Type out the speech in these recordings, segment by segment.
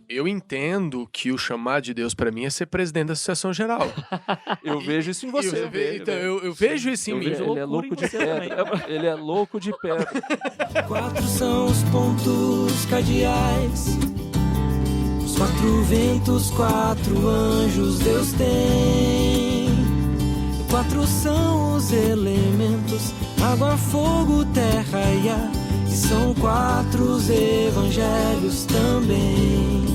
Eu entendo que o chamado de Deus pra mim é ser presidente da Associação Geral. Eu vejo isso em você. Eu vejo isso em mim. Ele é louco de pedra. Ele é louco de pedra. 4 são os pontos cardeais, os 4 ventos, 4 anjos Deus tem. 4 são os elementos, água, fogo, terra e ar. E são 4 os evangelhos também,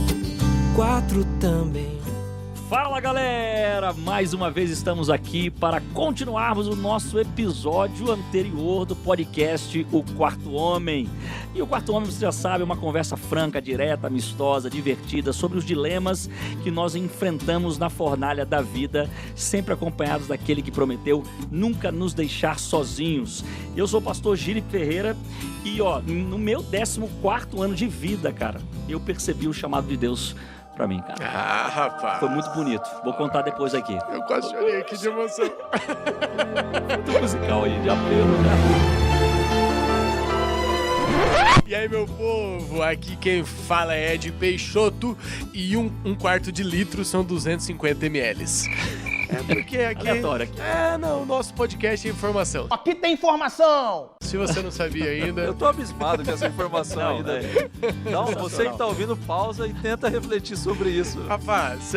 4 também. Fala galera, mais uma vez estamos aqui para continuarmos o nosso episódio anterior do podcast O Quarto Homem. E o Quarto Homem, você já sabe, é uma conversa franca, direta, amistosa, divertida sobre os dilemas que nós enfrentamos na fornalha da vida, sempre acompanhados daquele que prometeu nunca nos deixar sozinhos. Eu sou o pastor Gílio Ferreira e no meu 14º ano de vida, cara, eu percebi o chamado de Deus pra mim, cara. Ah, rapaz. Foi muito bonito. Vou contar depois aqui. Eu quase chorei aqui de emoção. Muito musical aí, de apelo, né? E aí, meu povo, aqui quem fala é Ed Peixoto e um quarto de litro são 250 ml. É porque aqui... Aleatório aqui. O nosso podcast é informação. Aqui tem informação! Se você não sabia ainda... Eu tô abismado com essa informação ainda. Não, você que tá ouvindo, pausa e tenta refletir sobre isso. Rapaz,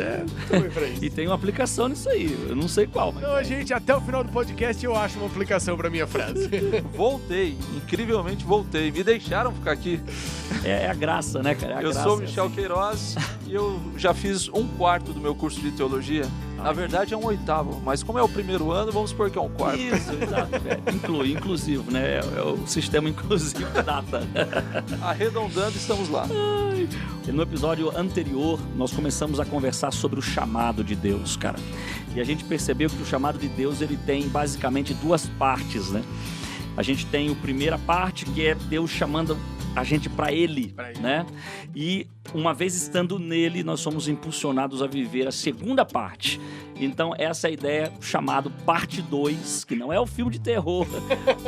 também pra isso. E tem uma aplicação nisso aí, eu não sei qual, mas... Então, gente, até o final do podcast eu acho uma aplicação pra minha frase. Voltei, incrivelmente voltei. Me deixaram ficar aqui. É a graça, né, cara? Eu sou Michel Queiroz e eu já fiz 1/4 do meu curso de teologia. Na verdade é 1/8, mas como é o primeiro ano, vamos supor que é 1/4. Isso, exato. Inclusivo, né? É o sistema inclusivo data. Arredondando, estamos lá. E no episódio anterior, nós começamos a conversar sobre o chamado de Deus, cara. E a gente percebeu que o chamado de Deus, ele tem basicamente 2 partes, né? A gente tem a primeira parte, que é Deus chamando a gente para Ele, né? E uma vez estando nele, nós somos impulsionados a viver a segunda parte. Então essa é a ideia, chamado parte 2, que não é o filme de terror,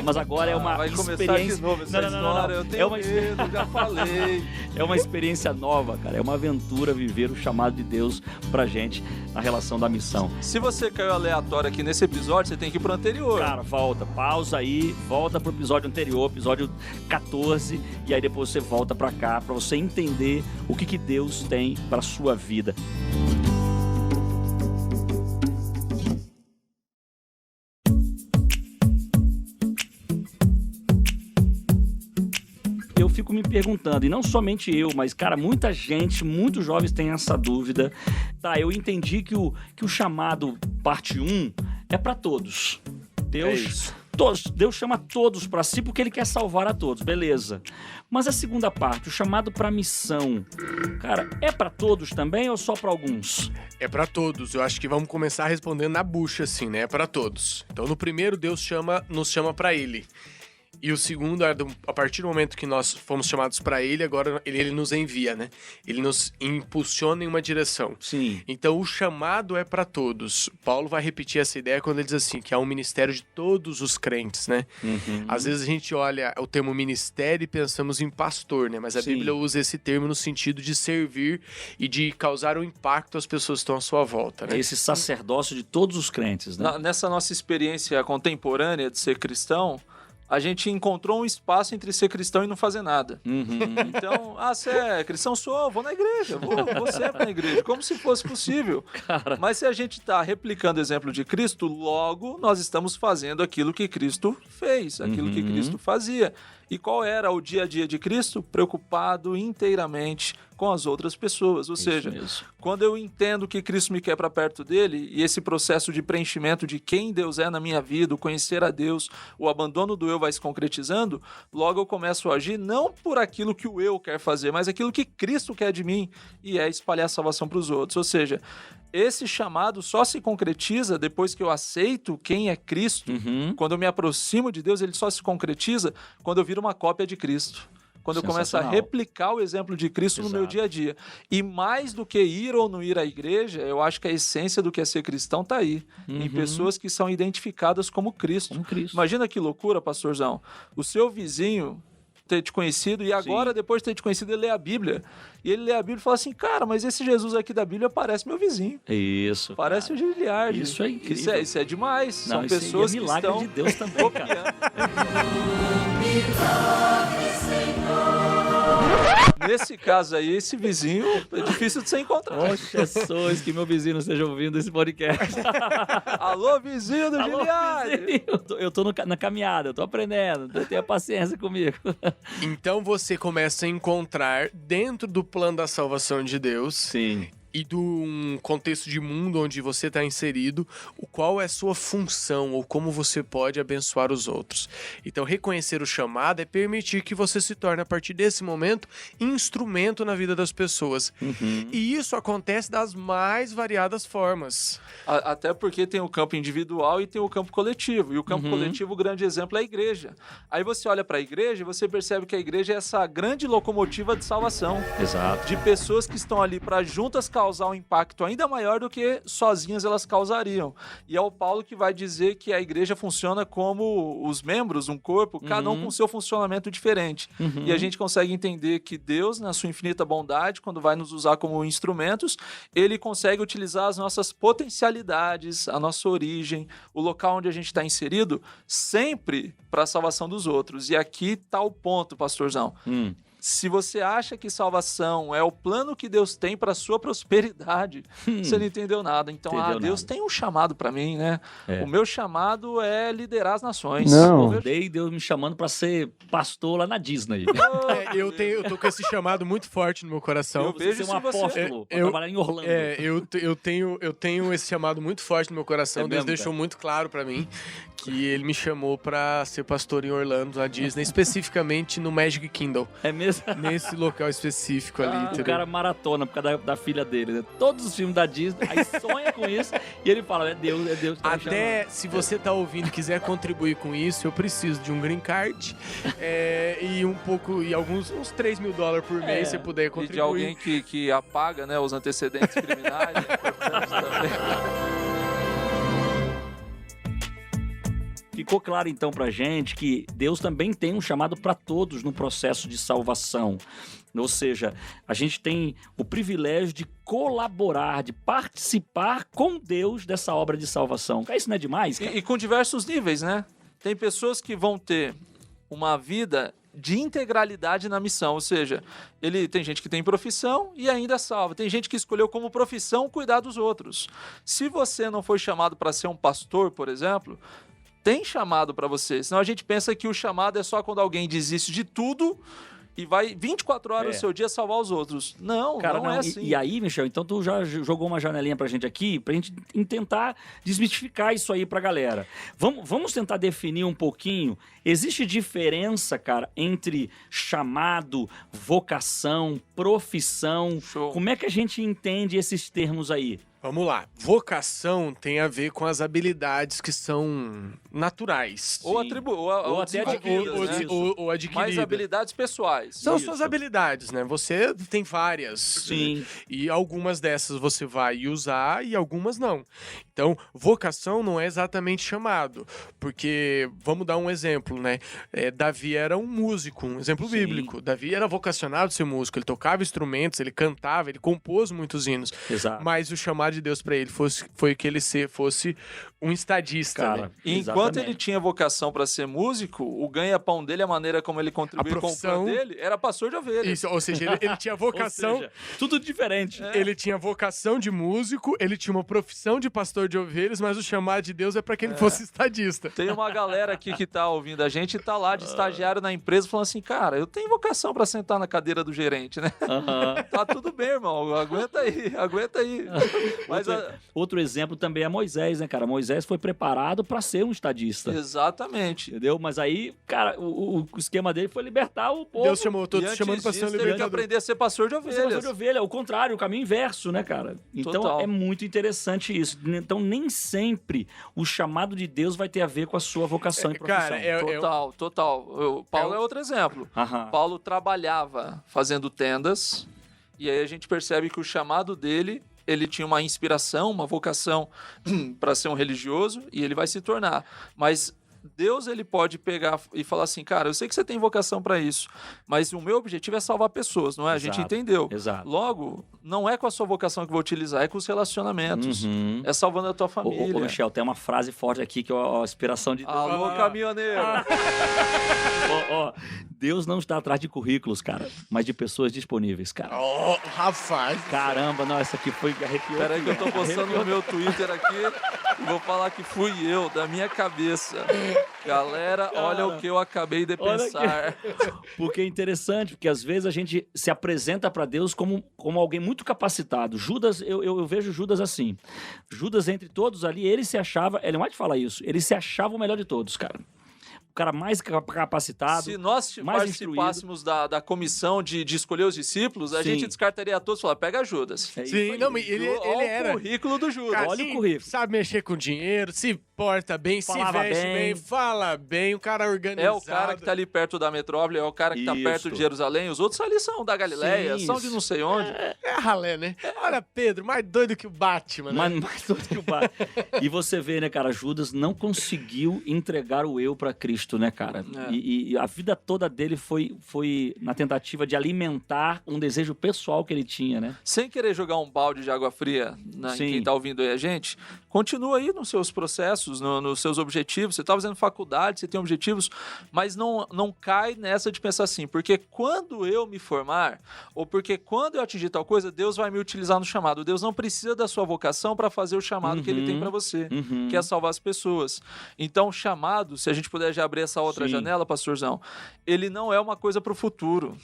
mas agora é uma vai experiência... Vai começar de novo essa história, eu tenho medo, já falei. É uma experiência nova, cara, é uma aventura viver o chamado de Deus pra gente na relação da missão. Se você caiu aleatório aqui nesse episódio, você tem que ir pro anterior. Cara, volta, pausa aí, volta pro episódio anterior, episódio 14, e aí depois você volta pra cá, pra você entender o que Deus tem pra sua vida. Eu fico me perguntando, e não somente eu, mas, cara, muita gente, muitos jovens têm essa dúvida. Tá, eu entendi que o chamado parte 1 é pra todos. Deus chama todos para si porque Ele quer salvar a todos, beleza. Mas a segunda parte, o chamado para missão, cara, é para todos também ou só para alguns? É pra todos. Eu acho que vamos começar respondendo na bucha, assim, né? É pra todos. Então, no primeiro, Deus nos chama pra Ele. E o segundo, a partir do momento que nós fomos chamados para Ele, agora ele nos envia, né? Ele nos impulsiona em uma direção. Sim. Então, o chamado é para todos. Paulo vai repetir essa ideia quando ele diz assim, que é um ministério de todos os crentes, né? Uhum. Às vezes a gente olha o termo ministério e pensamos em pastor, né? Mas a Bíblia usa esse termo no sentido de servir e de causar um impacto às pessoas que estão à sua volta, né? É esse sacerdócio de todos os crentes, né? Nessa nossa experiência contemporânea de ser cristão, a gente encontrou um espaço entre ser cristão e não fazer nada. Uhum. Então, você é cristão? Sou, vou na igreja, vou sempre na igreja, como se fosse possível. Cara. Mas se a gente está replicando o exemplo de Cristo, logo nós estamos fazendo aquilo que Cristo fez, aquilo que Cristo fazia. E qual era o dia a dia de Cristo? Preocupado inteiramente com as outras pessoas. Ou seja, quando eu entendo que Cristo me quer para perto dele, e esse processo de preenchimento de quem Deus é na minha vida, o conhecer a Deus, o abandono do eu vai se concretizando, logo eu começo a agir não por aquilo que o eu quer fazer, mas aquilo que Cristo quer de mim, e é espalhar a salvação para os outros. Ou seja, esse chamado só se concretiza depois que eu aceito quem é Cristo. Quando eu me aproximo de Deus, ele só se concretiza quando eu viro uma cópia de Cristo. Quando eu começo a replicar o exemplo de Cristo no meu dia a dia. E mais do que ir ou não ir à igreja, eu acho que a essência do que é ser cristão está aí. Em pessoas que são identificadas como Cristo. Imagina que loucura, pastorzão. O seu vizinho ter te conhecido, e agora, depois de ter te conhecido, ele lê a Bíblia. E ele lê a Bíblia e fala assim, cara, mas esse Jesus aqui da Bíblia parece meu vizinho. Isso. Parece cara. o Giliard. Isso é incrível. Isso é demais. Não, São isso pessoas é que milagre estão de Deus também, cara. Nesse caso aí, esse vizinho é difícil de você encontrar. Poxa, Jesus, que meu vizinho não esteja ouvindo esse podcast. Alô, vizinho do Alô, Giliard! vizinho. Eu tô na caminhada, eu tô aprendendo. Tenha paciência comigo. Então você começa a encontrar dentro do plano da salvação de Deus Sim. e do um contexto de mundo onde você está inserido, qual é a sua função ou como você pode abençoar os outros. Então, reconhecer o chamado é permitir que você se torne, a partir desse momento, instrumento na vida das pessoas. E isso acontece das mais variadas formas. Até porque tem o campo individual e tem o campo coletivo. E o campo coletivo, o grande exemplo é a igreja. Aí você olha para a igreja e você percebe que a igreja é essa grande locomotiva de salvação. Exato. De pessoas que estão ali para juntas causar um impacto ainda maior do que sozinhas elas causariam. E é o Paulo que vai dizer que a igreja funciona como os membros, um corpo, cada um com seu funcionamento diferente. E a gente consegue entender que Deus, na sua infinita bondade, quando vai nos usar como instrumentos, ele consegue utilizar as nossas potencialidades, a nossa origem, o local onde a gente está inserido, sempre para a salvação dos outros. E aqui está o ponto, pastorzão. Se você acha que salvação é o plano que Deus tem para sua prosperidade, você não entendeu nada. Então, Deus tem um chamado para mim, né? O meu chamado é liderar as nações. Não. Acordei Deus me chamando para ser pastor lá na Disney. Eu tô com esse chamado muito forte no meu coração. Eu vejo Ser um se você- apóstolo para trabalhar em Orlando. Eu tenho esse chamado muito forte no meu coração. É Deus mesmo, deixou muito claro pra mim que ele me chamou pra ser pastor em Orlando, na Disney, especificamente no Magic Kingdom. É mesmo? Nesse local específico ali, O entendeu? cara maratona por causa da filha dele, né? Todos os filmes da Disney, aí sonha com isso e ele fala, é Deus que tá me Até se você tá ouvindo e quiser contribuir com isso, eu preciso de um green card e uns $3 mil por mês, se você puder E contribuir. de alguém que apaga, né, os antecedentes criminais. Importante também. Ficou claro então pra gente que Deus também tem um chamado para todos no processo de salvação. Ou seja, a gente tem o privilégio de colaborar, de participar com Deus dessa obra de salvação. Isso não é demais, cara? E com diversos níveis, né? Tem pessoas que vão ter uma vida de integralidade na missão, ou seja, tem gente que tem profissão e ainda salva. Tem gente que escolheu como profissão cuidar dos outros. Se você não foi chamado para ser um pastor, por exemplo, tem chamado para você. Senão a gente pensa que o chamado é só quando alguém desiste de tudo e vai 24 horas do seu dia salvar os outros. Não, Cara, não é assim. E aí, Michel, então tu já jogou uma janelinha pra gente aqui, pra gente tentar desmistificar isso aí pra galera. Vamos tentar definir um pouquinho. Existe diferença, cara, entre chamado, vocação, profissão? Show. Como é que a gente entende esses termos aí? Vamos lá. Vocação tem a ver com as habilidades que são naturais. Ou Sim. ou até desenvolvidas, né? Ou Mais adquiridas. habilidades pessoais. São Isso. suas habilidades, né? Você tem várias. Sim. E algumas dessas você vai usar e algumas não. Então, vocação não é exatamente chamado. Porque, vamos dar um exemplo, né? Davi era um músico, um exemplo Sim. bíblico. Davi era vocacionado a ser músico. Ele tocava instrumentos, ele cantava, ele compôs muitos hinos. Exato. Mas o chamado de Deus para ele foi que ele fosse um estadista, Cara, né? E enquanto exatamente. ele tinha vocação para ser músico, o ganha-pão dele, a maneira como ele contribuiu com o profissão- plano dele, era pastor de ovelhas. Isso, ou seja, ele tinha vocação. Ou seja, tudo diferente. Ele tinha vocação de músico, ele tinha uma profissão de pastor de ovelhas, mas o chamado de Deus é para que ele fosse estadista. Tem uma galera aqui que tá ouvindo a gente e tá lá de estagiário na empresa falando assim, cara, eu tenho vocação para sentar na cadeira do gerente, né? Aham. Tá tudo bem, irmão, aguenta aí. Mas Outro exemplo também é Moisés, né, cara? Moisés foi preparado para ser um estadista. exatamente. Entendeu? Mas aí, cara, o esquema dele foi libertar o povo. Deus chamou, tô E te antes chamando para ser um disso, teve que libertador. aprender a ser pastor de Você passou ovelhas. de ovelha, o contrário, o caminho inverso, né, cara? Então Total. é muito interessante isso. Então nem sempre o chamado de Deus vai ter a ver com a sua vocação e profissão. Cara, Total. Paulo é outro exemplo. Aham. Paulo trabalhava fazendo tendas, e aí a gente percebe que o chamado dele, ele tinha uma inspiração, uma vocação para ser um religioso, e ele vai se tornar. Mas Deus, ele pode pegar e falar assim, cara, eu sei que você tem vocação para isso, mas o meu objetivo é salvar pessoas, não é? A gente entendeu. Exato. Logo, não é com a sua vocação que eu vou utilizar, é com os relacionamentos. É salvando a tua família. Ô, Michel, tem uma frase forte aqui que é a inspiração de Deus. Alô, caminhoneiro! Ó, Deus não está atrás de currículos, cara, mas de pessoas disponíveis, cara. Oh, rapaz. Caramba, não, essa aqui foi arrepiou. Peraí que eu tô postando no meu Twitter aqui e vou falar que fui eu, da minha cabeça. Galera, olha o que eu acabei de pensar. Porque é interessante, porque às vezes a gente se apresenta para Deus como alguém muito capacitado. Judas, eu vejo Judas assim. Judas, entre todos ali, ele se achava, Ellen White fala isso, ele se achava o melhor de todos, cara. O cara mais capacitado, se nós mais participássemos da comissão de escolher os discípulos, a gente descartaria todos e falar, pega Judas. Sim, não, ele era. O currículo do Judas. Cara, olha o currículo. Sabe mexer com dinheiro, se porta bem, Falava se veste bem. bem, fala bem, o cara organizado. É o cara que tá ali perto da metrópole, é o cara que tá Isso. perto de Jerusalém. Os outros ali são da Galileia, Sim, são de não sei onde. É ralé, né? Olha, Pedro, mais doido que o Batman, né? Mas mais doido que o pai. E você vê, né, cara, Judas não conseguiu entregar o eu pra Cristo, né, cara? E a vida toda dele foi na tentativa de alimentar um desejo pessoal que ele tinha, né? Sem querer jogar um balde de água fria em Sim. quem tá ouvindo aí a gente, continua aí nos seus processos, nos seus objetivos. Você tá fazendo faculdade, você tem objetivos, mas não cai nessa de pensar assim, porque quando eu me formar, ou porque quando eu atingir tal coisa, Deus vai me utilizar no chamado. Deus não precisa da sua vocação para fazer o chamado que ele tem para você, que é salvar as pessoas. Então, o chamado, se a gente puder já abrir essa outra janela, pastorzão, ele não é uma coisa para o futuro.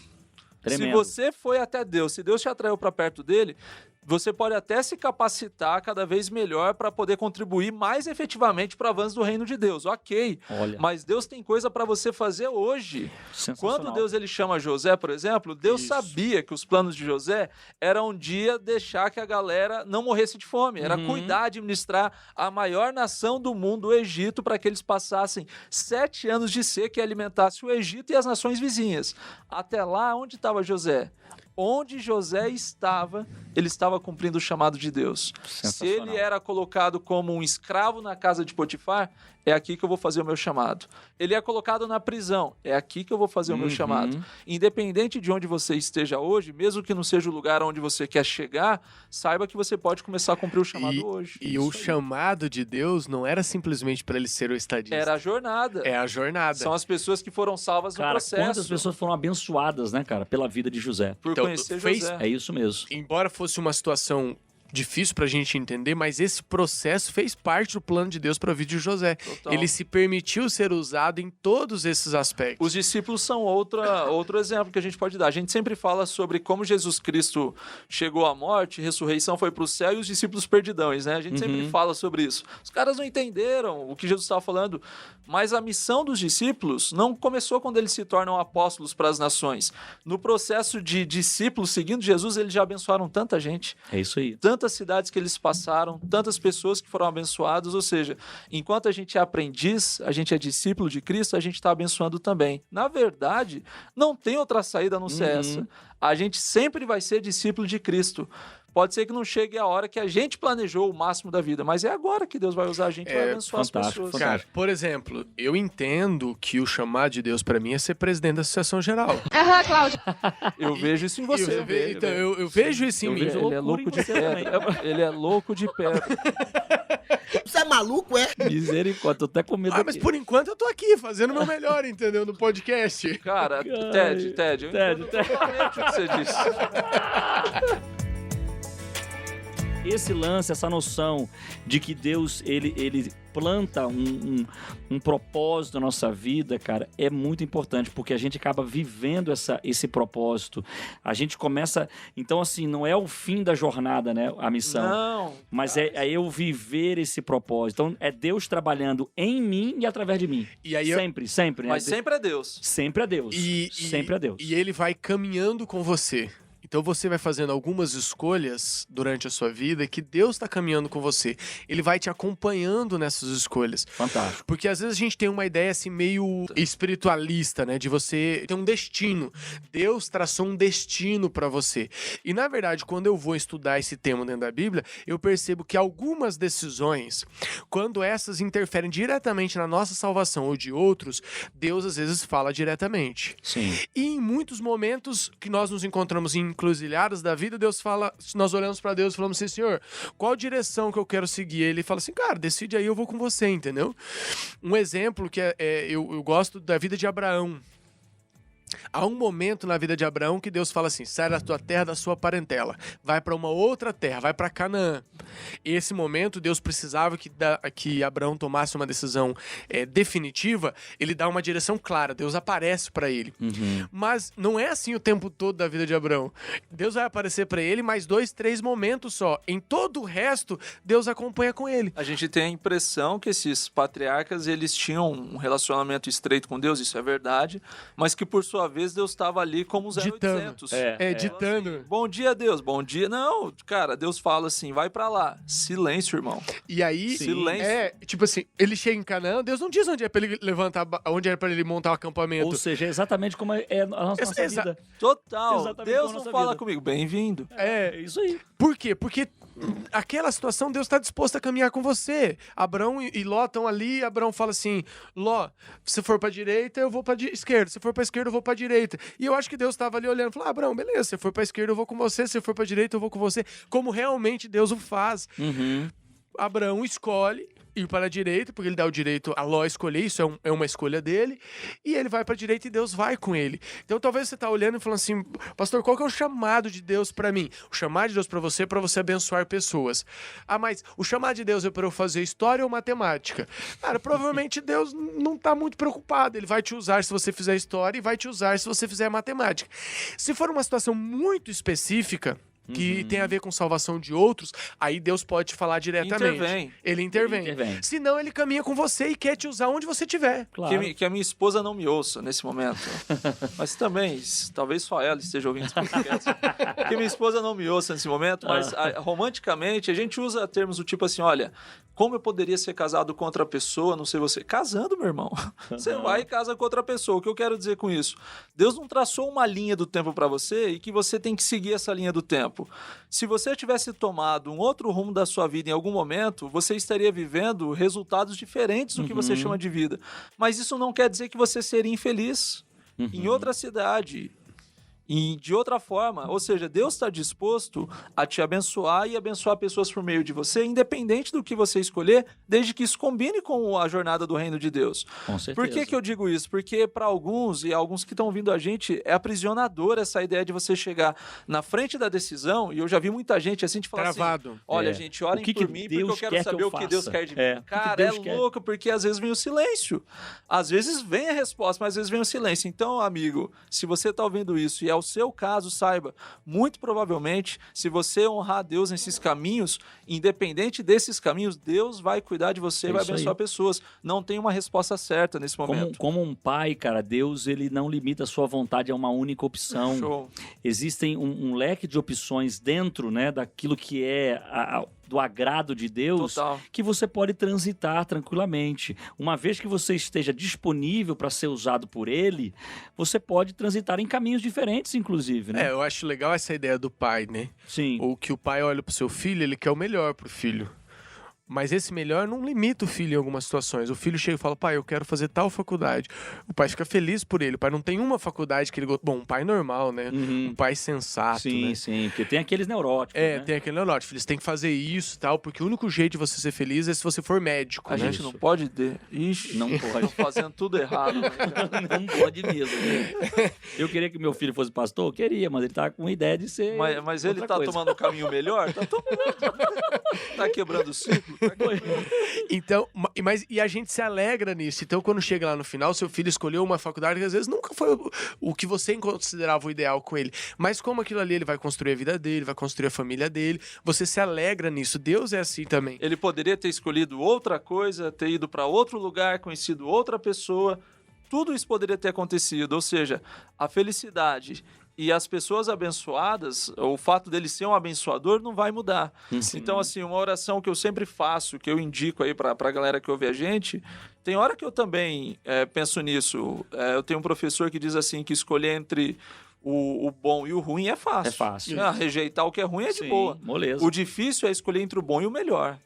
Tremendo. Se você foi até Deus, se Deus te atraiu para perto dele, você pode até se capacitar cada vez melhor para poder contribuir mais efetivamente para o avanço do reino de Deus. Ok, Olha. mas Deus tem coisa para você fazer hoje. Sensacional. Quando Deus ele chama José, por exemplo, Deus sabia que os planos de José eram um dia deixar que a galera não morresse de fome. Era cuidar, administrar a maior nação do mundo, o Egito, para que eles passassem 7 anos de seca e alimentassem o Egito e as nações vizinhas. Até lá, onde estava José? Onde José estava, ele estava cumprindo o chamado de Deus. Se ele era colocado como um escravo na casa de Potifar, é aqui que eu vou fazer o meu chamado. Ele é colocado na prisão, é aqui que eu vou fazer o meu chamado. Independente de onde você esteja hoje, mesmo que não seja o lugar onde você quer chegar, saiba que você pode começar a cumprir o chamado hoje. E o chamado de Deus não era simplesmente para ele ser o estadista. Era a jornada. É a jornada. São as pessoas que foram salvas no processo. Quantas pessoas foram abençoadas, né, cara, pela vida de José. Por Então, conhecer fez- José. É isso mesmo. Embora fosse uma situação difícil pra gente entender, mas esse processo fez parte do plano de Deus pra vida de José. Total. Ele se permitiu ser usado em todos esses aspectos. Os discípulos são outro exemplo que a gente pode dar. A gente sempre fala sobre como Jesus Cristo chegou à morte, ressurreição foi para o céu e os discípulos perdidões, né? A gente sempre fala sobre isso. Os caras não entenderam o que Jesus estava falando, mas a missão dos discípulos não começou quando eles se tornam apóstolos para as nações. No processo de discípulos seguindo Jesus, eles já abençoaram tanta gente. É isso aí. Tantas cidades que eles passaram, tantas pessoas que foram abençoadas, ou seja, enquanto a gente é aprendiz, a gente é discípulo de Cristo, a gente está abençoando também. Na verdade, não tem outra saída a não ser essa. A gente sempre vai ser discípulo de Cristo. Pode ser que não chegue a hora que a gente planejou o máximo da vida, mas é agora que Deus vai usar a gente e vai abençoar as fantástico, pessoas. Cara, por exemplo, eu entendo que o chamado de Deus pra mim é ser presidente da Associação Geral. Eu vejo isso em você. Eu vejo isso em mim. vejo Ele é loucura louco em de você pedra. Ele é louco de pedra. Você é maluco, é? Misericórdia, tô até com medo Ah, mas aqui. por enquanto eu tô aqui fazendo o meu melhor, entendeu? No podcast. Cara, Ted, eu entendo totalmente o que você disse. Esse lance, essa noção de que Deus, ele planta um propósito na nossa vida, cara, é muito importante, porque a gente acaba vivendo esse propósito. A gente começa... Então, assim, não é o fim da jornada, né? A missão. Não. Mas é eu viver esse propósito. Então, é Deus trabalhando em mim e através de mim. E aí sempre, né? Mas sempre é Deus. Sempre é Deus. Sempre é Deus. E ele vai caminhando com você. Então você vai fazendo algumas escolhas durante a sua vida que Deus está caminhando com você. Ele vai te acompanhando nessas escolhas. Fantástico. Porque às vezes a gente tem uma ideia assim meio espiritualista, né? De você ter um destino. Deus traçou um destino para você. E na verdade, quando eu vou estudar esse tema dentro da Bíblia, eu percebo que algumas decisões, quando essas interferem diretamente na nossa salvação ou de outros, Deus às vezes fala diretamente. Sim. E em muitos momentos que nós nos encontramos em encruzilhadas da vida, Deus fala, nós olhamos para Deus e falamos assim, Senhor, qual direção que eu quero seguir? Ele fala assim, cara, decide aí, eu vou com você, entendeu? Um exemplo que eu gosto da vida de Abraão. Há um momento na vida de Abraão que Deus fala assim, sai da tua terra, da sua parentela, vai para uma outra terra, vai para Canaã. Esse momento, Deus precisava que Abraão tomasse uma decisão definitiva, ele dá uma direção clara, Deus aparece para ele. Mas não é assim o tempo todo da vida de Abraão. Deus vai aparecer para ele mais 2, 3 momentos só. Em todo o resto, Deus acompanha com ele. A gente tem a impressão que esses patriarcas, eles tinham um relacionamento estreito com Deus, isso é verdade, mas que por sua vez Deus estava ali como 0800. Ditando. Assim, bom dia, Deus, bom dia. Não, cara, Deus fala assim, vai pra lá. Silêncio, irmão. E aí, silêncio. Tipo assim, ele chega em Canaã, Deus não diz onde é pra ele levantar, onde é pra ele montar o acampamento. Ou seja, é exatamente como é a nossa vida. Total. Exatamente Deus como a não nossa fala vida. comigo. Bem-vindo. É isso aí. Por quê? Porque aquela situação, Deus está disposto a caminhar com você. Abraão e Ló estão ali, Abraão fala assim, Ló, se for pra direita, eu vou pra esquerda. Se for pra esquerda, eu vou pra direita. E eu acho que Deus estava ali olhando, falou, Abraão, beleza, se for pra esquerda, eu vou com você. Se for pra direita, eu vou com você. Como realmente Deus o faz. Abraão escolhe ir para a direita, porque ele dá o direito a Ló escolher, isso é uma escolha dele, e ele vai para a direita e Deus vai com ele. Então talvez você tá olhando e falando assim, pastor, qual que é o chamado de Deus para mim? O chamado de Deus para você é para você abençoar pessoas. Ah, mas o chamado de Deus é para eu fazer história ou matemática? Cara, provavelmente Deus não tá muito preocupado, ele vai te usar se você fizer história e vai te usar se você fizer matemática. Se for uma situação muito específica, que tem a ver com salvação de outros, aí Deus pode te falar diretamente. Ele intervém. Senão ele caminha com você e quer te usar onde você estiver. Claro. Que a minha esposa não me ouça nesse momento. Mas também, talvez só ela esteja ouvindo esse podcast. Que minha esposa não me ouça nesse momento, mas romanticamente a gente usa termos do tipo assim, olha, como eu poderia ser casado com outra pessoa, não sei você. Casando, meu irmão. Você vai e casa com outra pessoa. O que eu quero dizer com isso? Deus não traçou uma linha do tempo para você e que você tem que seguir essa linha do tempo. Se você tivesse tomado um outro rumo da sua vida em algum momento, você estaria vivendo resultados diferentes do que você chama de vida. Mas isso não quer dizer que você seria infeliz em outra cidade. E de outra forma, ou seja, Deus está disposto a te abençoar e abençoar pessoas por meio de você, independente do que você escolher, desde que isso combine com a jornada do reino de Deus. Com certeza. Por que eu digo isso? Porque para alguns, e alguns que estão ouvindo a gente, é aprisionador essa ideia de você chegar na frente da decisão, e eu já vi muita gente assim, de falar travado. Assim, olha, gente, orem por mim, porque eu quero saber o que Deus quer de mim. Cara, é louco, porque às vezes vem o silêncio. Às vezes vem a resposta, mas às vezes vem o silêncio. Então, amigo, se você está ouvindo isso e é o seu caso, saiba, muito provavelmente, se você honrar a Deus nesses caminhos, independente desses caminhos, Deus vai cuidar de você e vai abençoar pessoas. Não tem uma resposta certa nesse momento. Como um pai, cara, Deus, ele não limita a sua vontade a uma única opção. Show. Existem um leque de opções dentro, né, daquilo que é do agrado de Deus, Total. Que você pode transitar tranquilamente. Uma vez que você esteja disponível para ser usado por Ele, você pode transitar em caminhos diferentes, inclusive, né? Eu acho legal essa ideia do pai, né? Sim. Ou que o pai olha pro seu filho, ele quer o melhor pro filho. Mas esse melhor não limita o filho em algumas situações. O filho chega e fala, pai, eu quero fazer tal faculdade. O pai fica feliz por ele. O pai não tem uma faculdade que ele gosta. Bom, um pai normal, né? Um pai sensato, sim, né? Sim, porque tem aqueles neuróticos, né? Tem aquele neurótico. Eles têm que fazer isso e tal, porque o único jeito de você ser feliz é se você for médico, A né? gente não pode... Ixi, não pode. Tô fazendo tudo errado. Né? Não pode mesmo. Né? Eu queria que meu filho fosse pastor? Eu queria, mas ele tá com ideia de ser Mas ele tá coisa. tomando o caminho melhor? Tá tomando. Tá quebrando o ciclo? Tá quebrando. Então, e a gente se alegra nisso. Então, quando chega lá no final, seu filho escolheu uma faculdade que às vezes nunca foi o que você considerava o ideal com ele. Mas como aquilo ali, ele vai construir a vida dele, vai construir a família dele, você se alegra nisso. Deus é assim também. Ele poderia ter escolhido outra coisa, ter ido para outro lugar, conhecido outra pessoa. Tudo isso poderia ter acontecido. Ou seja, a felicidade E as pessoas abençoadas, o fato dele ser um abençoador não vai mudar. Então, assim, uma oração que eu sempre faço, que eu indico aí para a galera que ouve a gente, tem hora que eu também penso nisso. Eu tenho um professor que diz assim, que escolher entre o bom e o ruim é fácil. É fácil. Rejeitar o que é ruim é de Sim, boa. moleza. O difícil é escolher entre o bom e o melhor.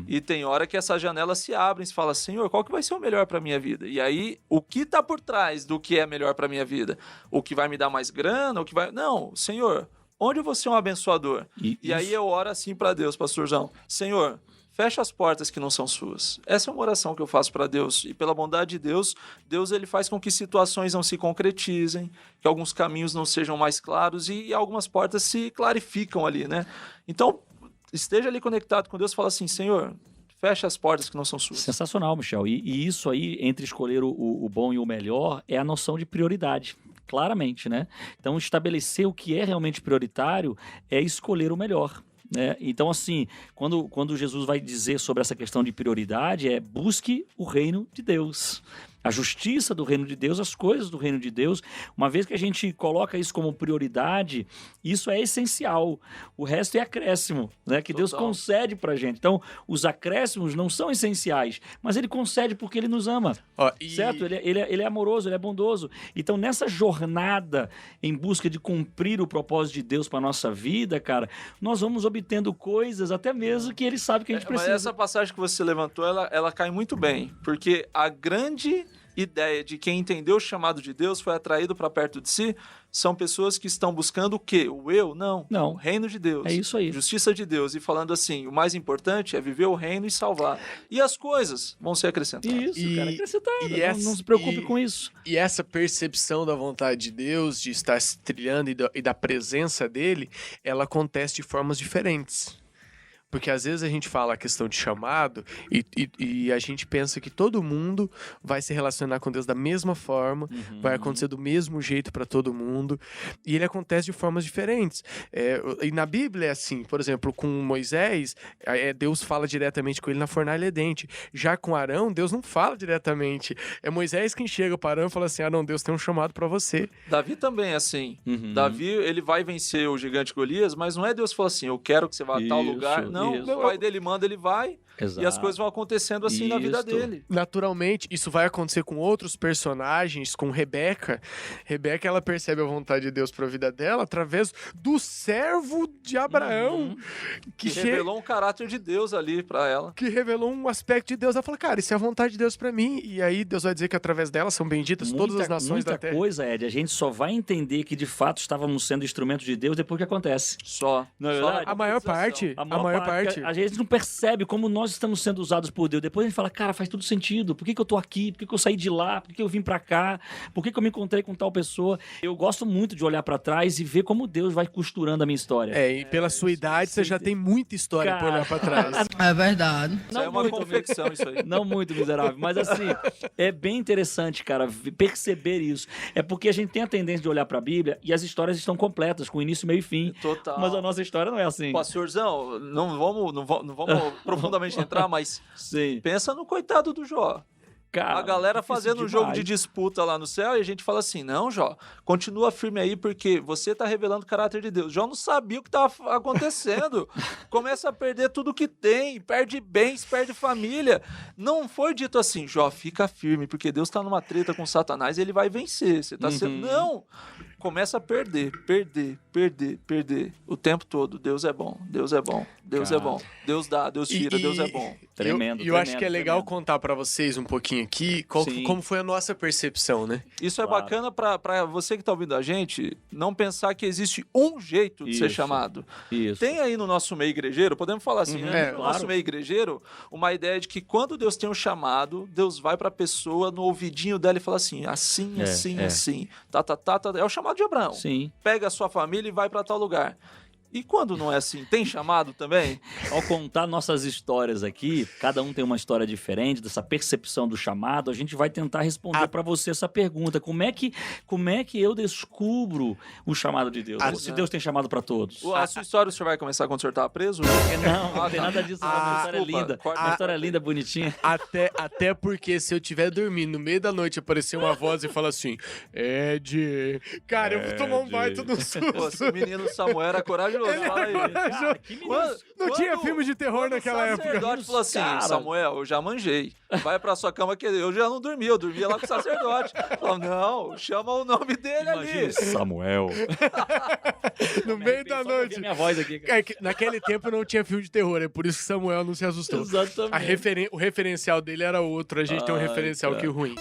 E tem hora que essas janelas se abrem, se fala, Senhor, qual que vai ser o melhor para minha vida? E aí, o que está por trás do que é melhor para minha vida? O que vai me dar mais grana? O que vai... Não, Senhor, onde eu vou ser um abençoador? E aí eu oro assim para Deus, pastorzão. Senhor, fecha as portas que não são suas. Essa é uma oração que eu faço para Deus. E pela bondade de Deus, Deus ele faz com que situações não se concretizem, que alguns caminhos não sejam mais claros e algumas portas se clarificam ali, né? Então, esteja ali conectado com Deus e fala assim, Senhor, fecha as portas que não são suas. Sensacional, Michel. E isso aí, entre escolher o bom e o melhor, é a noção de prioridade. Claramente, né? Então, estabelecer o que é realmente prioritário é escolher o melhor. Né? Então, assim, quando Jesus vai dizer sobre essa questão de prioridade, busque o reino de Deus. A justiça do reino de Deus, as coisas do reino de Deus. Uma vez que a gente coloca isso como prioridade, isso é essencial. O resto é acréscimo, né? Que Deus concede pra gente. Então, os acréscimos não são essenciais, mas Ele concede porque Ele nos ama. Certo? Ele é amoroso, Ele é bondoso. Então, nessa jornada em busca de cumprir o propósito de Deus para nossa vida, cara, nós vamos obtendo coisas até mesmo que Ele sabe que a gente precisa. Mas essa passagem que você levantou, ela cai muito bem, porque a grande ideia de quem entendeu o chamado de Deus foi atraído para perto de si, são pessoas que estão buscando o quê? O eu? Não. O reino de Deus. É isso aí. Justiça de Deus. E falando assim, o mais importante é viver o reino e salvar. E as coisas vão ser acrescentadas. Isso, cara, acrescentada. Não se preocupe com isso. E essa percepção da vontade de Deus, de estar se trilhando e da presença dele, ela acontece de formas diferentes. Porque às vezes a gente fala a questão de chamado e a gente pensa que todo mundo vai se relacionar com Deus da mesma forma, vai acontecer do mesmo jeito para todo mundo, e ele acontece de formas diferentes. E na Bíblia é assim, por exemplo, com Moisés, Deus fala diretamente com ele na fornalha ardente. Já com Arão, Deus não fala diretamente. É Moisés quem chega para Arão e fala assim, não, Deus tem um chamado para você. Davi também é assim. Davi, ele vai vencer o gigante Golias, mas não é Deus que fala assim, eu quero que você vá a tal lugar. Não, o pai dele manda, ele vai. Exato. E as coisas vão acontecendo assim na vida dele. Naturalmente, isso vai acontecer com outros personagens, com Rebeca. Rebeca, ela percebe a vontade de Deus para a vida dela através do servo de Abraão. Que revelou um caráter de Deus ali para ela. Que revelou um aspecto de Deus. Ela fala, cara, isso é a vontade de Deus para mim. E aí Deus vai dizer que através dela são benditas todas as nações da terra. Muita coisa, Ed, a gente só vai entender que de fato estávamos sendo instrumentos de Deus depois que acontece. Só. Não é verdade? A maior parte. A maior parte. A gente não percebe como nós estamos sendo usados por Deus. Depois a gente fala, cara, faz tudo sentido. Por que eu tô aqui? Por que eu saí de lá? Por que eu vim pra cá? Por que eu me encontrei com tal pessoa? Eu gosto muito de olhar pra trás e ver como Deus vai costurando a minha história. E pela sua idade, você já tem muita história pra olhar pra trás. É verdade. Isso é uma confecção, isso aí. Não muito miserável, mas assim, é bem interessante, cara, perceber isso. É porque a gente tem a tendência de olhar pra Bíblia e as histórias estão completas, com início, meio e fim. Total. Mas a nossa história não é assim. Pastorzão, não vamos profundamente entrar, mas sim, pensa no coitado do Jó. Cara, a galera fazendo um jogo de disputa lá no céu e a gente fala assim, não, Jó, continua firme aí porque você tá revelando o caráter de Deus. Jó não sabia o que tava acontecendo. Começa a perder tudo que tem, perde bens, perde família. Não foi dito assim, Jó, fica firme porque Deus tá numa treta com Satanás e ele vai vencer. Você tá sendo... Não! Começa a perder o tempo todo. Deus é bom, Deus é bom, Deus é bom. Deus dá, Deus tira, Deus é bom. Tremendo. E eu acho que é legal contar pra vocês um pouquinho aqui como foi a nossa percepção, né? Isso é bacana pra você que tá ouvindo a gente não pensar que existe um jeito de ser chamado. Isso. Tem aí no nosso meio igrejeiro, podemos falar assim, né? No nosso meio igrejeiro, uma ideia de que quando Deus tem um chamado, Deus vai pra pessoa no ouvidinho dela e fala assim, assim. É o chamado de Abraão. Sim. Pega a sua família e vai para tal lugar. E quando não é assim, tem chamado também? Ao contar nossas histórias aqui, cada um tem uma história diferente, dessa percepção do chamado, a gente vai tentar responder para você essa pergunta. Como é que eu descubro o chamado de Deus? Se Deus tem chamado para todos. A sua história, o senhor vai começar quando o senhor estava preso? Não tem nada disso. Uma história linda. Uma história linda, bonitinha. Até porque se eu estiver dormindo, no meio da noite, aparecer uma voz e falar assim, Ed, cara, eu vou tomar um baita no susto. Pô, esse menino Samuel era corajoso, fala aí. Cara, que menino. Não tinha filme de terror naquela época. O sacerdote falou assim, Cara. Samuel, eu já manjei. Vai pra sua cama que eu já não dormia, eu dormia lá com o sacerdote. Falou, não, chama o nome dele ali. Samuel. No meio da noite. Minha voz aqui, cara. É que naquele tempo não tinha filme de terror, é por isso que Samuel não se assustou. Exatamente. O referencial dele era outro, a gente tem um referencial que ruim.